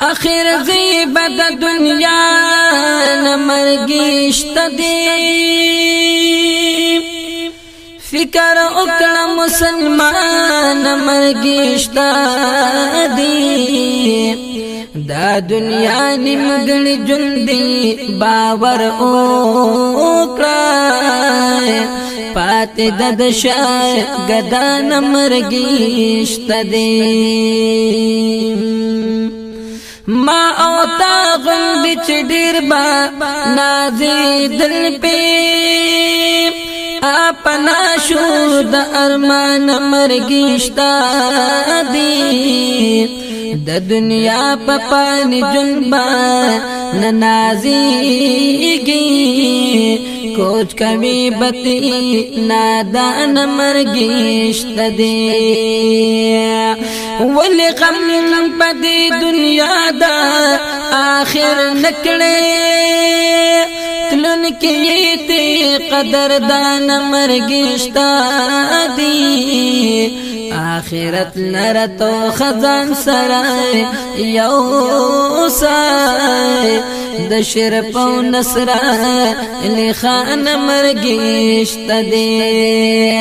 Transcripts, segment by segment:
اخر زیبت دنیا نمرگیشت دی فکر اکڑا مسلمان نمرگیشت دی دا دنیا نمگل جندی باور اکڑا پات ددشا گدا نمرگیشت دی ما اوتا غلبی چی دیر با نازی دل پی اپنا شود ارمان مرگیشتا دی د دنیا پپانی جنبا ننازیگی کوچ کبھی بتی نادان مرگیشت دی ولی غم پدی دنیا دا آخر نکڑے تلن کیتی قدر دان مرگیشتا دی آخرت لرتو خزان سرائے یو سائے د شرف و نصر لخان مرگیشت دی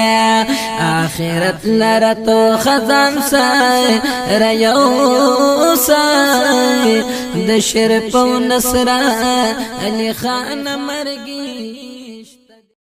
آخرت لرتو خزان سائے یو سائے د شرف و نصر لخان مرگیشت